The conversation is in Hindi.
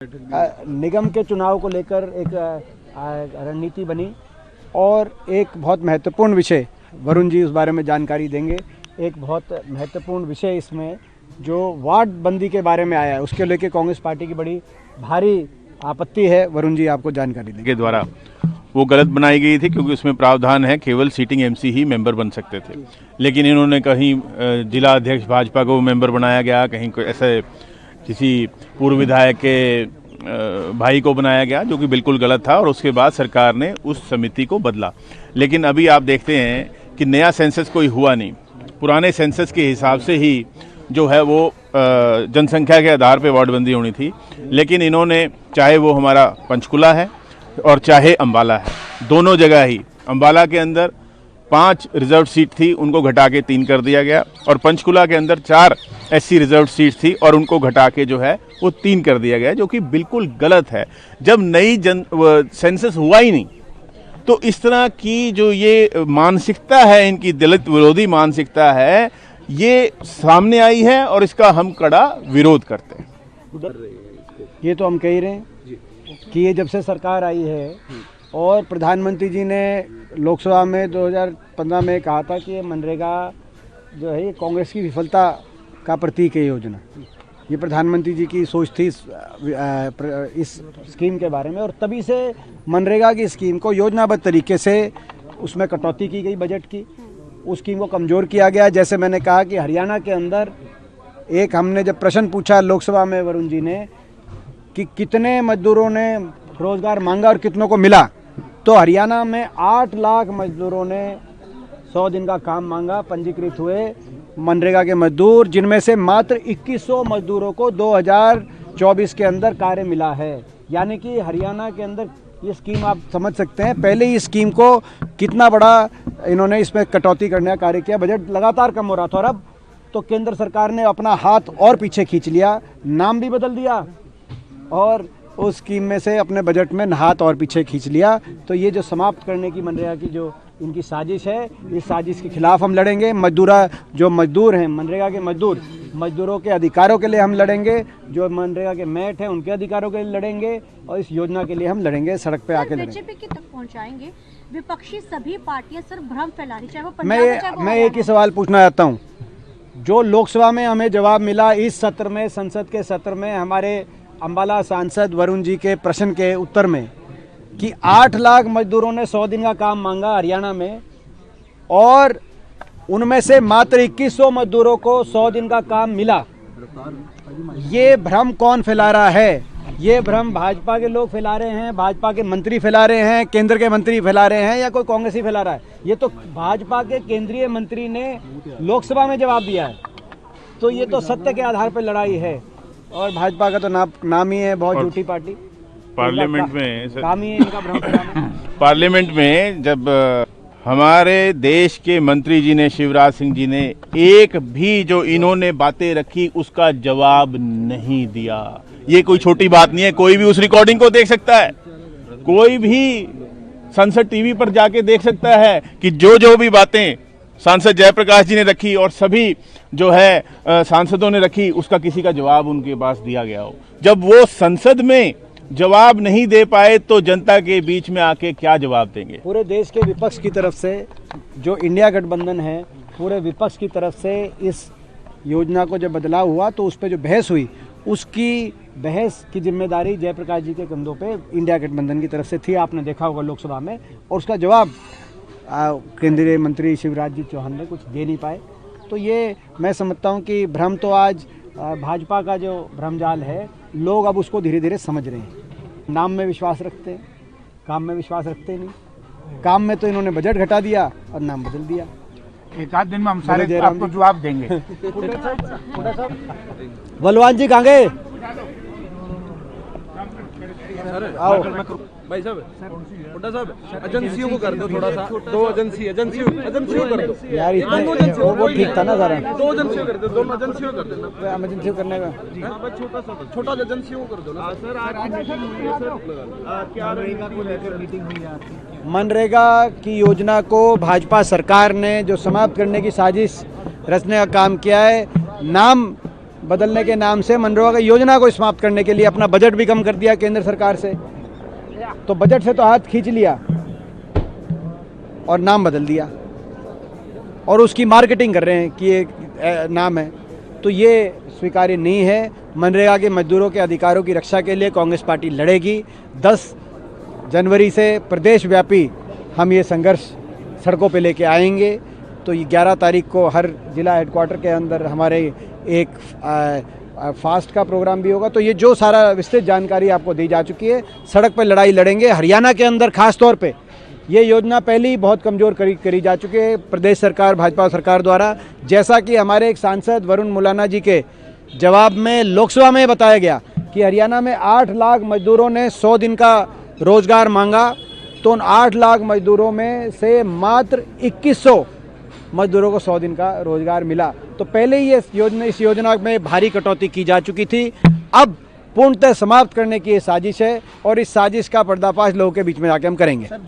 निगम के चुनाव को लेकर एक रणनीति बनी और एक बहुत महत्वपूर्ण विषय, वरुण जी उस बारे में जानकारी देंगे। एक बहुत महत्वपूर्ण विषय इसमें जो वार्ड बंदी के बारे में आया है, उसके लेके कांग्रेस पार्टी की बड़ी भारी आपत्ति है। वरुण जी आपको जानकारी देंगे। के द्वारा वो गलत बनाई गई थी क्योंकि उसमें प्रावधान है केवल सीटिंग एमसी ही मेंबर बन सकते थे, लेकिन इन्होंने कहीं जिला अध्यक्ष भाजपा को मेंबर बनाया गया, कहीं कोई ऐसे किसी पूर्व विधायक के भाई को बनाया गया, जो कि बिल्कुल गलत था। और उसके बाद सरकार ने उस समिति को बदला। लेकिन अभी आप देखते हैं कि नया सेंसस कोई हुआ नहीं, पुराने सेंसस के हिसाब से ही जो है वो जनसंख्या के आधार पे वार्डबंदी होनी थी। लेकिन इन्होंने, चाहे वो हमारा पंचकुला है और चाहे अम्बाला है, दोनों जगह ही अम्बाला के अंदर 5 रिजर्व सीट थी, उनको घटा के 3 कर दिया गया, और पंचकुला के अंदर 4 एससी रिजर्व सीट थी और उनको घटा के जो है वो 3 कर दिया गया, जो कि बिल्कुल गलत है। जब नई सेंसस हुआ ही नहीं तो इस तरह की जो ये मानसिकता है, इनकी दलित विरोधी मानसिकता है, ये सामने आई है और इसका हम कड़ा विरोध करते हैं। ये तो हम कह ही रहे हैं कि ये जब से सरकार आई है और प्रधानमंत्री जी ने लोकसभा में 2015 में कहा था कि ये मनरेगा जो है ये कांग्रेस की विफलता का प्रतीक है योजना। ये प्रधानमंत्री जी की सोच थी इस स्कीम के बारे में, और तभी से मनरेगा की स्कीम को योजनाबद्ध तरीके से उसमें कटौती की गई, बजट की, उस स्कीम को कमज़ोर किया गया। जैसे मैंने कहा कि हरियाणा के अंदर एक हमने जब प्रश्न पूछा लोकसभा में वरुण जी ने कि कितने मजदूरों ने रोज़गार मांगा और कितनों को मिला, तो हरियाणा में 8 लाख मजदूरों ने 100 दिन का काम मांगा, पंजीकृत हुए मनरेगा के मजदूर, जिनमें से मात्र 2100 मजदूरों को 2024 के अंदर कार्य मिला है। यानी कि हरियाणा के अंदर ये स्कीम आप समझ सकते हैं, पहले ही स्कीम को कितना बड़ा इन्होंने इसमें कटौती करने का कार्य किया, बजट लगातार कम हो रहा था। और अब तो केंद्र सरकार ने अपना हाथ और पीछे खींच लिया, नाम भी बदल दिया और उस स्कीम में से अपने बजट में हाथ और पीछे खींच लिया। तो ये जो समाप्त करने की मनरेगा की जो इनकी साजिश है, इस साजिश के खिलाफ हम लड़ेंगे। जो मजदूर हैं, मनरेगा के मजदूरों के अधिकारों के लिए हम लड़ेंगे। जो मनरेगा के मैट हैं उनके अधिकारों के लिए लड़ेंगे, और इस योजना के लिए हम लड़ेंगे, सड़क पे आके लड़ेंगे। बीजेपी तक पहुंचाएंगे। विपक्षी सभी पार्टियां सिर्फ भ्रम फैला रही, चाहे वो पंजाब मैं एक ही सवाल पूछना चाहता हूँ, जो लोकसभा में हमें जवाब मिला इस सत्र में, संसद के सत्र में, हमारे अम्बाला सांसद वरुण जी के प्रश्न के उत्तर में, कि 8 लाख मजदूरों ने 100 दिन का काम मांगा हरियाणा में, और उनमें से मात्र 2100 मजदूरों को 100 दिन का काम मिला। ये भ्रम कौन फैला रहा है? ये भ्रम भाजपा के लोग फैला रहे हैं, भाजपा के मंत्री फैला रहे हैं, केंद्र के मंत्री फैला रहे हैं, या कोई कांग्रेसी फैला रहा है? ये तो भाजपा के केंद्रीय मंत्री ने लोकसभा में जवाब दिया है। तो ये तो सत्य के आधार पर लड़ाई है, और भाजपा का तो नाम ही है बहुत झूठी पार्टी। पार्लियामेंट में काम ही है इनका भ्रम फैलाना। पार्लियामेंट में जब हमारे देश के मंत्री जी ने, शिवराज सिंह जी ने, एक भी जो इन्होंने बातें रखी उसका जवाब नहीं दिया। ये कोई छोटी बात नहीं है, कोई भी उस रिकॉर्डिंग को देख सकता है, कोई भी संसद टीवी पर जाके देख सकता है कि जो भी बातें सांसद जयप्रकाश जी ने रखी और सभी जो है सांसदों ने रखी, उसका किसी का जवाब उनके पास दिया गया हो। जब वो संसद में जवाब नहीं दे पाए तो जनता के बीच में आके क्या जवाब देंगे? पूरे देश के विपक्ष की तरफ से, जो इंडिया गठबंधन है, पूरे विपक्ष की तरफ से इस योजना को जब बदलाव हुआ तो उस पर जो बहस हुई, उसकी बहस की जिम्मेदारी जयप्रकाश जी के कंधों पे इंडिया गठबंधन की तरफ से थी। आपने देखा होगा लोकसभा में, और उसका जवाब केंद्रीय मंत्री शिवराज जी चौहान ने कुछ दे नहीं पाए। तो ये मैं समझता हूँ कि भ्रम तो आज भाजपा का जो भ्रमजाल है, लोग अब उसको धीरे धीरे समझ रहे हैं। नाम में विश्वास रखते हैं, काम में विश्वास रखते नहीं। काम में तो इन्होंने बजट घटा दिया और नाम बदल दिया। एक आध दिन में हम सारे आपको जवाब देंगे। बलवान जी कहाँ गए? आओ भाई साहब, हुड्डा साहब, एजेंसियों को कर दो थोड़ा सा, 2 एजेंसियों कर दो यार, इतना वो ठीक था ना सारा। 2 एजेंसियों कर दो, दोनों एजेंसियों कर देना। एमरजेंसी करने का छोटा एजेंसियों को कर दो ना सर। मनरेगा की योजना को भाजपा सरकार ने जो समाप्त करने की साजिश रचने का काम किया है, नाम बदलने के नाम से मनरेगा की योजना को समाप्त करने के लिए अपना बजट भी कम कर दिया केंद्र सरकार से। तो बजट से तो हाथ खींच लिया और नाम बदल दिया और उसकी मार्केटिंग कर रहे हैं कि ये नाम है। तो ये स्वीकार्य नहीं है। मनरेगा के मजदूरों के अधिकारों की रक्षा के लिए कांग्रेस पार्टी लड़ेगी। 10 जनवरी से प्रदेश व्यापी हम ये संघर्ष सड़कों पे लेके आएंगे। तो ये 11 तारीख को हर जिला हेडक्वार्टर के अंदर हमारे एक फास्ट का प्रोग्राम भी होगा। तो ये जो सारा विस्तृत जानकारी आपको दी जा चुकी है, सड़क पर लड़ाई लड़ेंगे। हरियाणा के अंदर खास तौर पे ये योजना पहले ही बहुत कमज़ोर करी जा चुकी है प्रदेश सरकार, भाजपा सरकार द्वारा। जैसा कि हमारे एक सांसद वरुण मुलाना जी के जवाब में लोकसभा में बताया गया कि हरियाणा में 8 लाख मजदूरों ने 100 दिन का रोजगार मांगा, तो उन 8 लाख मजदूरों में से मात्र 2100 मजदूरों को 100 दिन का रोजगार मिला। तो पहले ही इस योजना में भारी कटौती की जा चुकी थी। अब पूर्णतः समाप्त करने की ये साजिश है और इस साजिश का पर्दाफाश लोगों के बीच में जाके हम करेंगे।